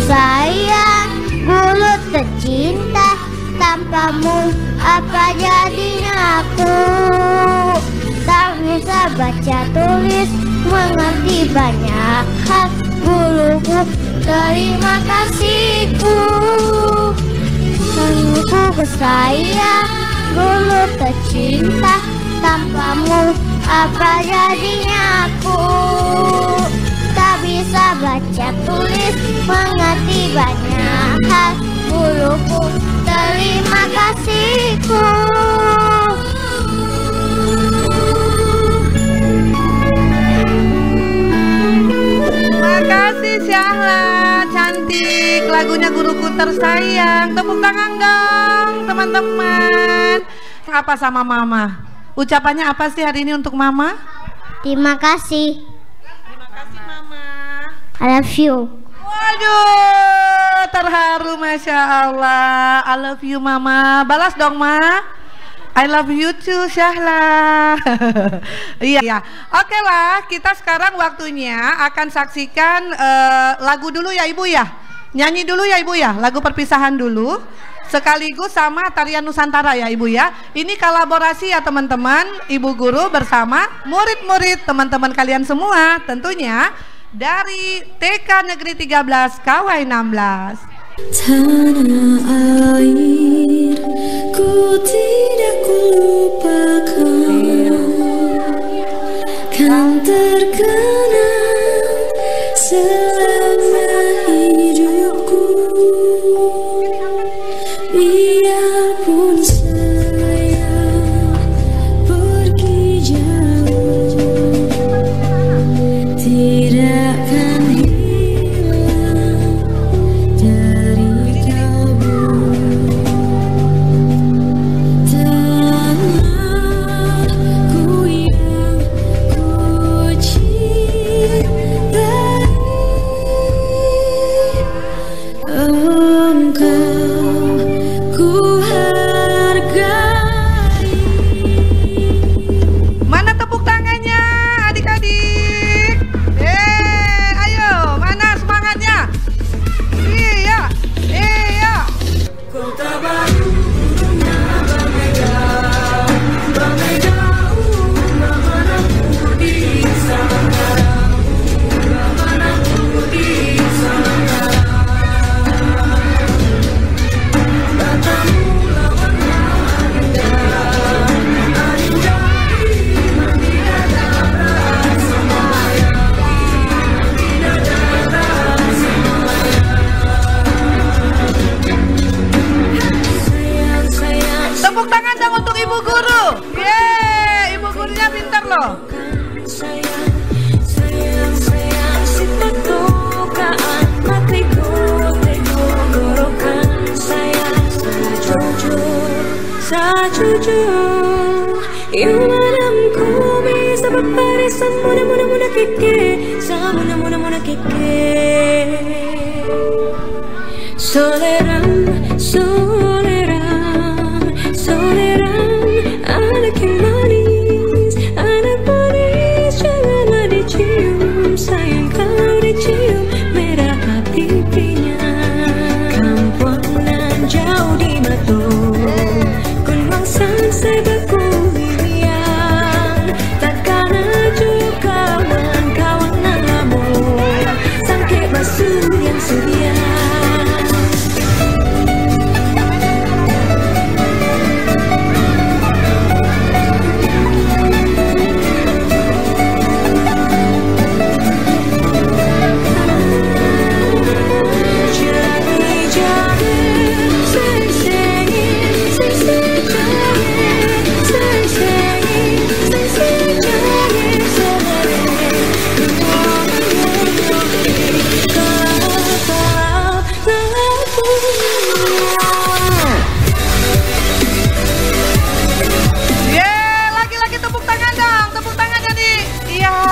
Sayang, guru tercinta. Tanpamu apa jadinya aku? Tak bisa baca tulis, mengerti banyak hal. Guruku, terima kasihku. Guruku tersayang, guru tercinta. Tanpamu apa jadinya aku? Tak bisa baca tulis, mengerti banyak hal. Guruku, terima kasihku. Makasih Syahla, cantik lagunya Guruku Tersayang. Tepuk tangan dong teman-teman. Apa sama mama? Ucapannya apa sih hari ini untuk mama? Terima kasih. Terima kasih mama. I love you. Waduh, terharu Masya Allah. I love you mama. Balas dong ma. I love you too, Syahla. Iya, ya. Oke lah, kita sekarang waktunya akan saksikan lagu dulu ya Ibu ya. Nyanyi dulu ya Ibu ya, lagu perpisahan dulu. Sekaligus sama tarian Nusantara ya Ibu ya. Ini kolaborasi ya teman-teman, Ibu guru bersama murid-murid teman-teman kalian semua. Tentunya dari TK Negeri 13 KW 16. Tanah air, ku tidak kulupakan, kan terkenang selama hidupku. Biarpun saya pergi jauh, tidak akan hilang dari kalbu. Tanahku yang ku cintai, engkau ku hargai. Mana tepuk tangannya adik-adik? Ayo, mana semangatnya? Iya, iya. Kota baru bagai daun, manapun di sana, manapun di sana. Katamu lawan Adinda, Adinda tidak dapat sembahyang, tidak dapat sayang, sayang. Tepuk tangan dong untuk Ibu Guru. Yeay, Ibu gurunya pintar loh. Sayang, sayang, sayang, sifat tokaan hatiku, teko gorokan. Sayang, sajujur, yang manamku bisa berparisan muda keke, muda keke. Soleran, anak yang manis, janganlah dicium, sayang kalau dicium merah pipinya. Kampunan jauh di Batu, Gunung Sansai berkuliah, takkan ajuk kawan-kawan namun sangke basuh yang sedia.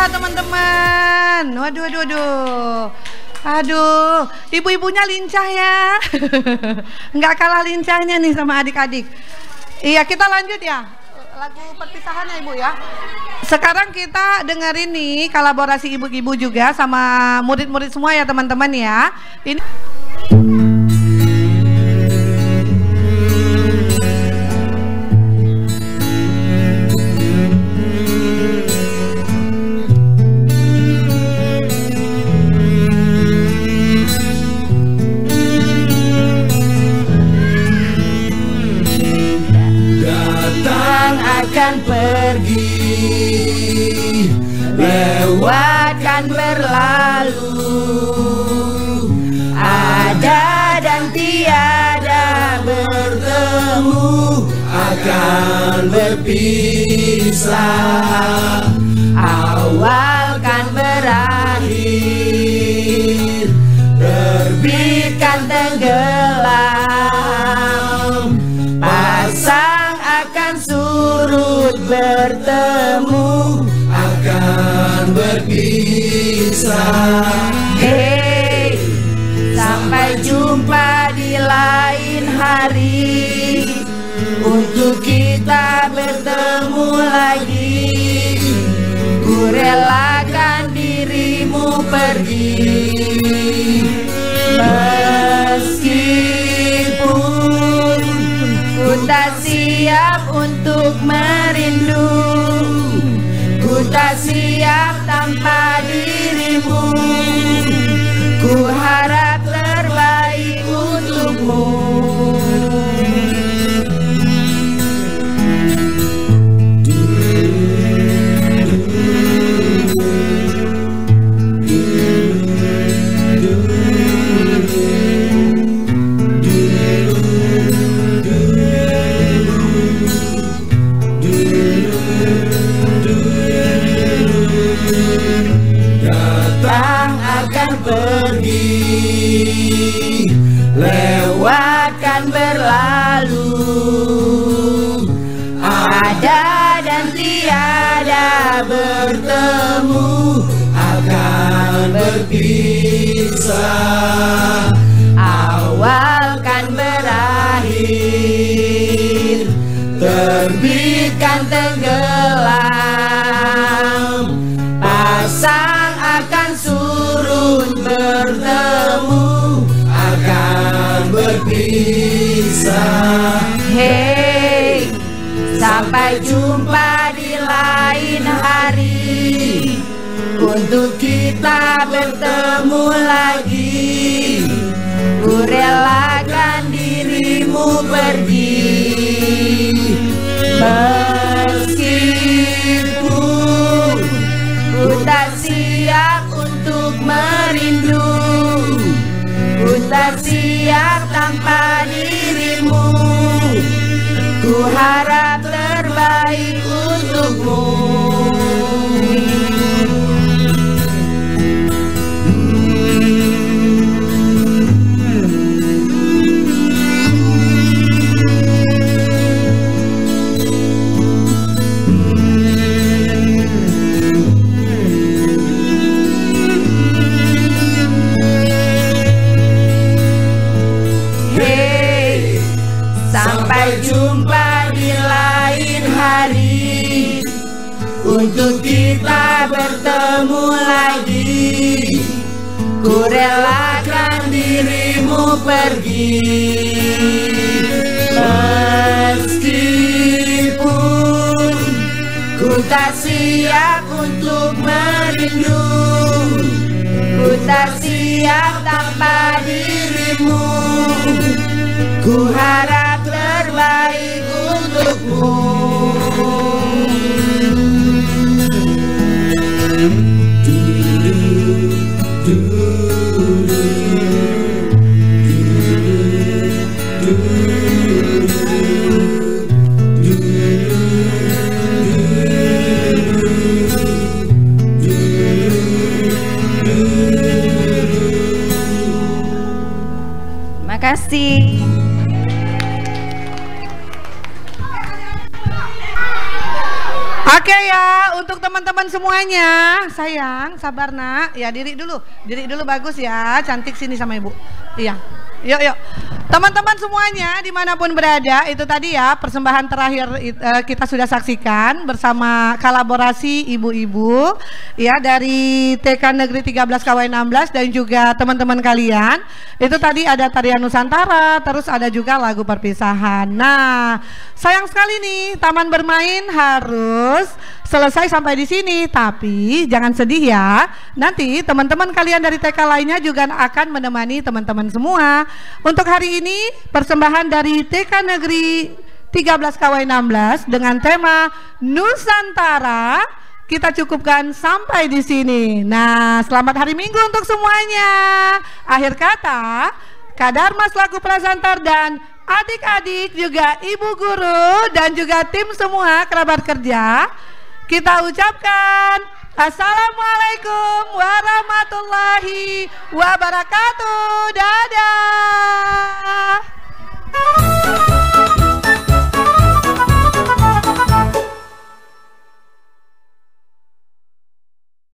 Teman-teman, waduh, aduh, ibu-ibunya lincah ya, nggak kalah lincahnya nih sama adik-adik. Iya, kita lanjut ya, lagu perpisahan ya Ibu ya. Sekarang kita dengerin nih kolaborasi ibu-ibu juga sama murid-murid semua ya teman-teman ya. Ini akan pergi, lewat kan berlalu, ada dan tiada bertemu, akan berpisah, awal kan berakhir, terbit kan tenggelam, pasang akan surut bertemu, akan berpisah. Hey, sampai jumpa di lain hari, untuk kita relakan dirimu pergi, meskipun ku tak siap untuk merindu, ku tak siap tanpa dirimu, ku harap terbaik untukmu. Pergi, lewatkan berlalu, ada dan tiada bertemu, akan berpisah, awal kan berakhir, terbitkan tenggelam, pasang akan surut, bertemu akan berpisah. Hey, sampai jumpa di lain hari, untuk kita bertemu lagi, ku relakan dirimu pergi, meskipun ku tak siap untuk merindu, ku tak siap tanpa dirimu, ku harap terbaik untukmu. Sampai jumpa di lain hari, untuk kita bertemu lagi, ku relakan dirimu pergi, meskipun ku tak siap untuk merindu, ku tak siap tanpa dirimu, ku harap terbaik untukmu. Terima kasih. Oke ya, untuk teman-teman semuanya, sayang, sabar nak, ya diri dulu bagus ya, cantik sini sama ibu, iya, yuk, teman-teman semuanya dimanapun berada, itu tadi ya persembahan terakhir kita sudah saksikan bersama kolaborasi ibu-ibu, ya dari TK Negeri 13 KW 16 dan juga teman-teman kalian, itu tadi ada tarian Nusantara, terus ada juga lagu perpisahan. Nah, sayang sekali nih, taman bermain harus selesai sampai di sini, tapi jangan sedih ya. Nanti teman-teman kalian dari TK lainnya juga akan menemani teman-teman semua. Untuk hari ini persembahan dari TK Negeri 13 KW 16 dengan tema Nusantara kita cukupkan sampai di sini. Nah, selamat hari Minggu untuk semuanya. Akhir kata, Kak Dharma selaku presentor dan adik-adik juga ibu guru dan juga tim semua kerabat kerja, kita ucapkan Assalamualaikum warahmatullahi wabarakatuh. Dadah.